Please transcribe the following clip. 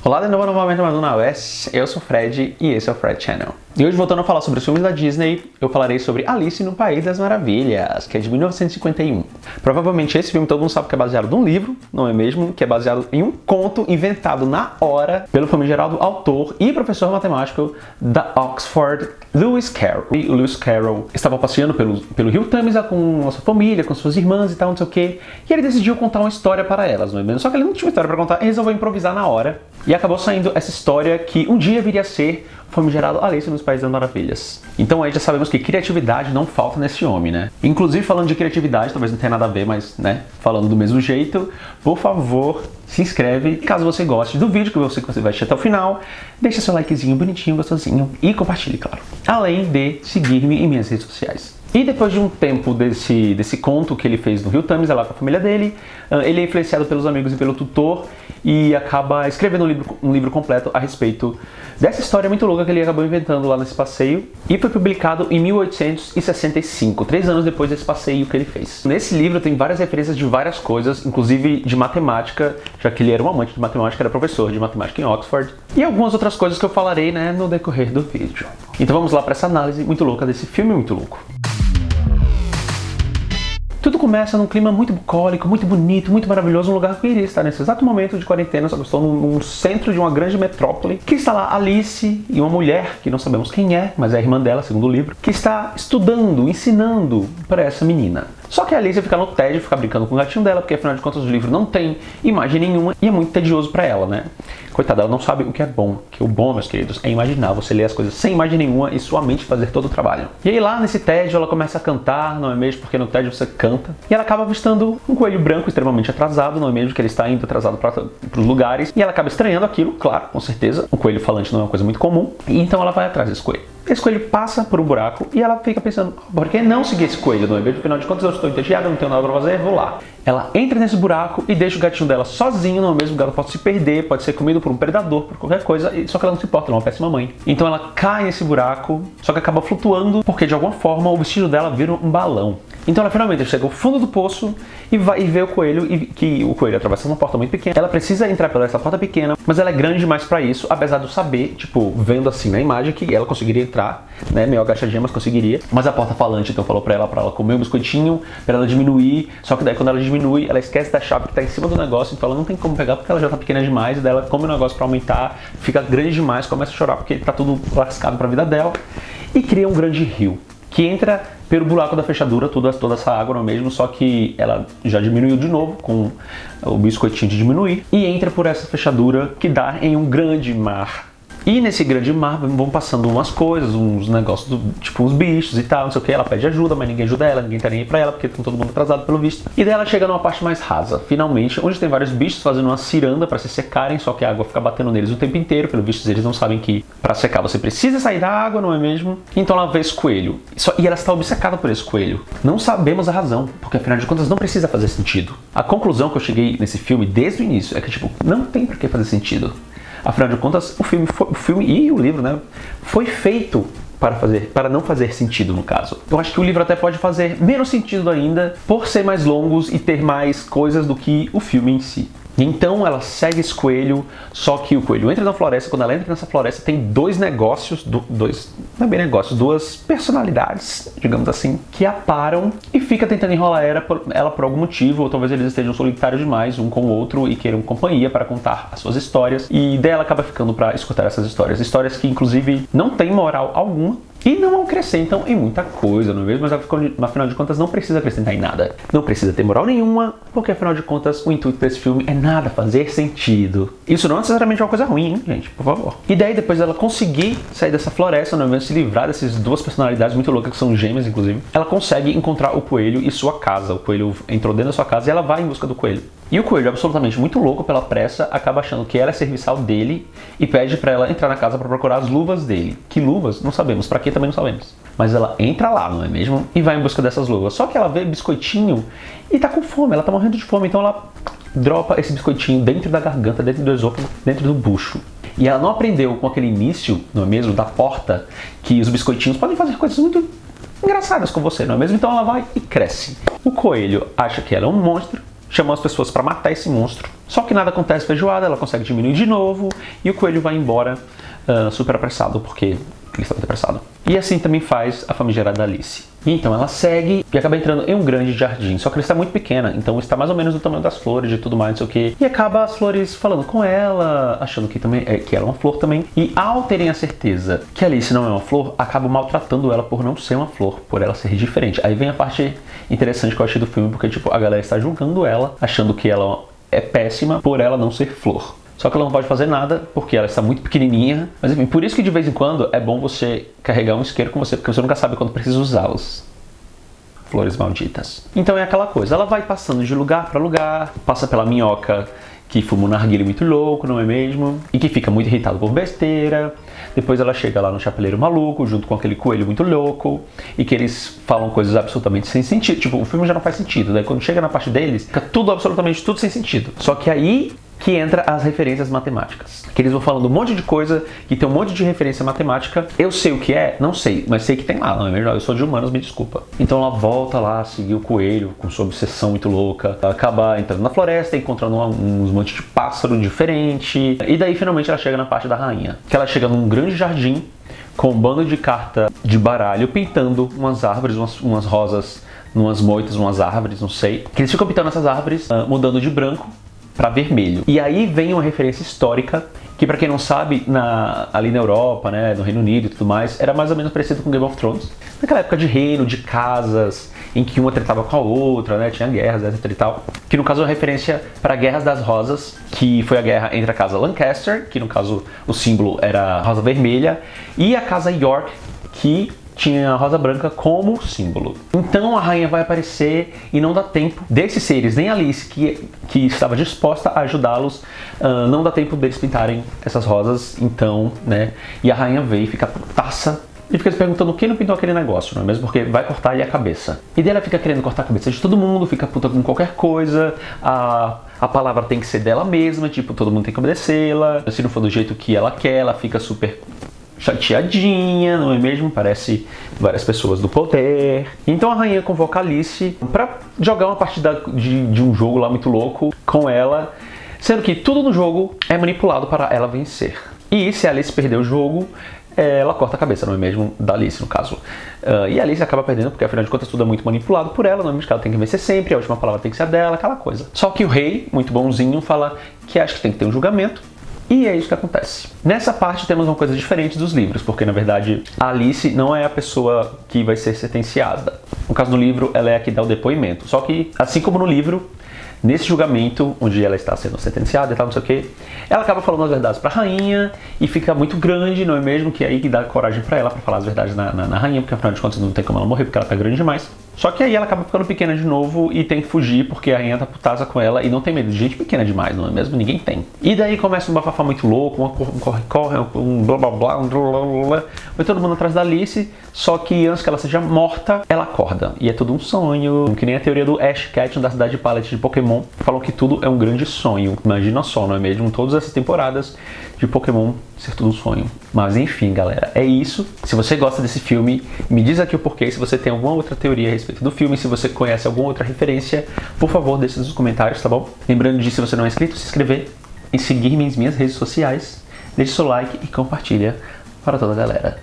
Olá de novo, novamente mais um na US, eu sou o Fred e esse é o Fred Channel. E hoje, voltando a falar sobre os filmes da Disney, eu falarei sobre Alice no País das Maravilhas, que é de 1951. Provavelmente esse filme todo mundo sabe que é baseado num livro, não é mesmo? Que é baseado em um conto inventado na hora pelo famigerado autor e professor matemático da Oxford, Lewis Carroll. E o Lewis Carroll estava passeando pelo rio Tâmisa com a sua família, com suas irmãs e tal, não sei o quê, e ele decidiu contar uma história para elas, não é mesmo? Só que ele não tinha uma história para contar, ele resolveu improvisar na hora, e acabou saindo essa história que um dia viria a ser o famigerado Alice nos Países das Maravilhas. Então aí já sabemos que criatividade não falta nesse homem, né? Inclusive, falando de criatividade, talvez não tenha nada a ver, mas, né, falando do mesmo jeito, por favor, se inscreve, caso você goste do vídeo, que eu sei que você vai assistir até o final, deixa seu likezinho bonitinho, gostosinho e compartilhe, claro. Além de seguir-me em minhas redes sociais. E depois de um tempo desse conto que ele fez no rio Tâmisa, lá com a família dele, ele é influenciado pelos amigos e pelo tutor e acaba escrevendo um livro completo a respeito dessa história muito louca que ele acabou inventando lá nesse passeio, e foi publicado em 1865, 3 anos depois desse passeio que ele fez. Nesse livro tem várias referências de várias coisas, inclusive de matemática, já que ele era um amante de matemática, era professor de matemática em Oxford, e algumas outras coisas que eu falarei, né, no decorrer do vídeo. Então vamos lá para essa análise muito louca desse filme muito louco. Tudo começa num clima muito bucólico, muito bonito, muito maravilhoso, um lugar que eu iria estar nesse exato momento de quarentena, só que eu estou num centro de uma grande metrópole, que está lá Alice e uma mulher, que não sabemos quem é, mas é a irmã dela, segundo o livro, que está estudando, ensinando para essa menina. Só que a Alice fica no tédio, fica brincando com o gatinho dela, porque afinal de contas o livro não tem imagem nenhuma e é muito tedioso para ela, né? Coitada, ela não sabe o que é bom, que o bom, meus queridos, é imaginar, você ler as coisas sem imagem nenhuma e sua mente fazer todo o trabalho. E aí lá nesse tédio ela começa a cantar, não é mesmo? Porque no tédio você canta. E ela acaba avistando um coelho branco extremamente atrasado, não é mesmo? Que ele está indo atrasado para os lugares. E ela acaba estranhando aquilo, claro, com certeza. Um coelho falante não é uma coisa muito comum. E então ela vai atrás desse coelho. Esse coelho passa por um buraco e ela fica pensando, por que não seguir esse coelho, não é mesmo? Afinal de contas eu estou entediada, não tenho nada para fazer, vou lá. Ela entra nesse buraco e deixa o gatinho dela sozinho, não é mesmo? O gato pode se perder, pode ser comido por um predador, por qualquer coisa, só que ela não se importa, ela é uma péssima mãe. Então ela cai nesse buraco, só que acaba flutuando, porque de alguma forma o vestido dela vira um balão. Então ela finalmente chega ao fundo do poço e vai ver o coelho, e que o coelho atravessa uma porta muito pequena. Ela precisa entrar pela essa porta pequena, mas ela é grande demais pra isso, apesar de eu saber, tipo, vendo assim na imagem, que ela conseguiria entrar, né, meio agachadinha, mas conseguiria. Mas a porta falante então falou pra ela comer um biscoitinho, pra ela diminuir, só que daí quando ela diminui, ela esquece da chave que tá em cima do negócio, então ela não tem como pegar porque ela já tá pequena demais, e daí ela come o negócio pra aumentar, fica grande demais, começa a chorar porque tá tudo lascado pra vida dela, e cria um grande rio, que entra pelo buraco da fechadura, toda essa água não é mesmo, só que ela já diminuiu de novo com o biscoitinho de diminuir, e entra por essa fechadura que dá em um grande mar. E nesse grande mar vão passando umas coisas, uns negócios, tipo uns bichos e tal, não sei o que. Ela pede ajuda, mas ninguém ajuda ela, ninguém tá nem aí pra ela, porque tá todo mundo atrasado pelo visto. E daí ela chega numa parte mais rasa, finalmente, onde tem vários bichos fazendo uma ciranda pra se secarem, só que a água fica batendo neles o tempo inteiro, pelo visto eles não sabem que pra secar você precisa sair da água, não é mesmo? Então ela vê esse coelho, e ela está obcecada por esse coelho. Não sabemos a razão, porque afinal de contas não precisa fazer sentido. A conclusão que eu cheguei nesse filme desde o início é que, tipo, não tem por que fazer sentido. Afinal de contas, o filme e o livro, né, foi feito para não fazer sentido, no caso. Eu acho que o livro até pode fazer menos sentido ainda, por ser mais longos e ter mais coisas do que o filme em si. Então ela segue esse coelho, só que o coelho entra na floresta. Quando ela entra nessa floresta tem dois negócios, não é bem negócios, duas personalidades, digamos assim, que a param e fica tentando enrolar ela por algum motivo, ou talvez eles estejam solitários demais um com o outro e queiram companhia para contar as suas histórias, e daí ela acaba ficando para escutar essas histórias que inclusive não tem moral alguma e não acrescentam em muita coisa, não é mesmo? Mas afinal de contas não precisa acrescentar em nada. Não precisa ter moral nenhuma, porque afinal de contas o intuito desse filme é nada fazer sentido. Isso não necessariamente é uma coisa ruim, hein, gente? Por favor. E daí depois dela conseguir sair dessa floresta, não é mesmo? Se livrar dessas duas personalidades muito loucas, que são gêmeas inclusive, ela consegue encontrar o coelho e sua casa. O coelho entrou dentro da sua casa e ela vai em busca do coelho. E o coelho, absolutamente muito louco pela pressa, acaba achando que ela é serviçal dele e pede pra ela entrar na casa pra procurar as luvas dele. Que luvas? Não sabemos. Pra quê? Também não sabemos. Mas ela entra lá, não é mesmo? E vai em busca dessas luvas. Só que ela vê biscoitinho e tá com fome. Ela tá morrendo de fome. Então ela dropa esse biscoitinho dentro da garganta, dentro do esôfago, dentro do bucho. E ela não aprendeu com aquele início, não é mesmo? Da porta, que os biscoitinhos podem fazer coisas muito engraçadas com você, não é mesmo? Então ela vai e cresce. O coelho acha que ela é um monstro, chamou as pessoas para matar esse monstro. Só que nada acontece feijoada, ela consegue diminuir de novo e o coelho vai embora super apressado, porque ele está muito apressado. E assim também faz a famigerada Alice. E então ela segue e acaba entrando em um grande jardim, só que ele está muito pequena, então está mais ou menos do tamanho das flores e tudo mais, não sei o que. E acaba as flores falando com ela, achando que, também, que ela é uma flor também. E ao terem a certeza que a Alice não é uma flor, acabam maltratando ela por não ser uma flor, por ela ser diferente. Aí vem a parte interessante que eu achei do filme, porque tipo, a galera está julgando ela, achando que ela é péssima por ela não ser flor. Só que ela não pode fazer nada, porque ela está muito pequenininha. Mas enfim, por isso que de vez em quando é bom você carregar um isqueiro com você, porque você nunca sabe quando precisa usá-los. Flores malditas. Então é aquela coisa, ela vai passando de lugar para lugar, passa pela minhoca que fuma um narguilé muito louco, não é mesmo? E que fica muito irritado por besteira. Depois ela chega lá no chapeleiro maluco, junto com aquele coelho muito louco, e que eles falam coisas absolutamente sem sentido. Tipo, o filme já não faz sentido, daí quando chega na parte deles, fica tudo, absolutamente tudo sem sentido. Só que aí que entra as referências matemáticas. Que eles vão falando um monte de coisa, que tem um monte de referência matemática. Eu sei o que é? Não sei, mas sei que tem lá, não é mesmo? Eu sou de humanos, me desculpa. Então ela volta lá a seguir o coelho, com sua obsessão muito louca. Ela acaba entrando na floresta, encontrando uns monte de pássaro diferente. E daí finalmente ela chega na parte da rainha. Que ela chega num grande jardim, com um bando de carta de baralho, pintando umas árvores, umas rosas, umas moitas, umas árvores, não sei. Que eles ficam pintando essas árvores, mudando de branco para vermelho. E aí vem uma referência histórica que, para quem não sabe, ali na Europa, né, no Reino Unido e tudo mais, era mais ou menos parecido com Game of Thrones. Naquela época de reino, de casas, em que uma tretava com a outra, né, tinha guerras, etc e tal. Que no caso é uma referência para a Guerra das Rosas, que foi a guerra entre a casa Lancaster, que no caso o símbolo era a rosa vermelha, e a casa York, que tinha a rosa branca como símbolo. Então a rainha vai aparecer e não dá tempo desses seres, nem Alice, que estava disposta a ajudá-los, não dá tempo deles pintarem essas rosas, então, né, e a rainha veio e fica putaça e fica se perguntando quem não pintou aquele negócio, não é mesmo? Porque vai cortar ali a cabeça. E daí ela fica querendo cortar a cabeça de todo mundo, fica puta com qualquer coisa, a palavra tem que ser dela mesma, tipo, todo mundo tem que obedecê-la, se não for do jeito que ela quer, ela fica super chateadinha, não é mesmo? Parece várias pessoas do poder. Então a rainha convoca a Alice pra jogar uma partida de um jogo lá muito louco com ela, sendo que tudo no jogo é manipulado para ela vencer. E se a Alice perder o jogo, ela corta a cabeça, não é mesmo? Da Alice, no caso. E a Alice acaba perdendo, porque afinal de contas tudo é muito manipulado por ela, não é mesmo? Que ela tem que vencer sempre, a última palavra tem que ser dela, aquela coisa. Só que o rei, muito bonzinho, fala que acha que tem que ter um julgamento. E é isso que acontece. Nessa parte temos uma coisa diferente dos livros, porque na verdade a Alice não é a pessoa que vai ser sentenciada. No caso do livro, ela é a que dá o depoimento. Só que, assim como no livro, nesse julgamento, onde ela está sendo sentenciada e tal, não sei o que, ela acaba falando as verdades pra rainha e fica muito grande, não é mesmo? Que aí que dá coragem pra ela pra falar as verdades na rainha, porque afinal de contas não tem como ela morrer, porque ela tá grande demais. Só que aí ela acaba ficando pequena de novo e tem que fugir porque a rainha tá putaça com ela e não tem medo de gente pequena demais, não é mesmo? Ninguém tem. E daí começa um bafafá muito louco, um corre-corre, um blá blá blá, um blá blá blá. Vai todo mundo atrás da Alice, só que antes que ela seja morta, ela acorda. E é tudo um sonho, que nem a teoria do Ash Ketchum da cidade de Pallet de Pokémon. Falou que tudo é um grande sonho. Imagina só, não é mesmo? Todas essas temporadas de Pokémon ser tudo um sonho. Mas enfim, galera, é isso. Se você gosta desse filme, me diz aqui o porquê. Se você tem alguma outra teoria a respeito do filme, se você conhece alguma outra referência, por favor, deixe nos comentários, tá bom? Lembrando de, se você não é inscrito, se inscrever e seguir-me em minhas redes sociais. Deixe seu like e compartilha para toda a galera.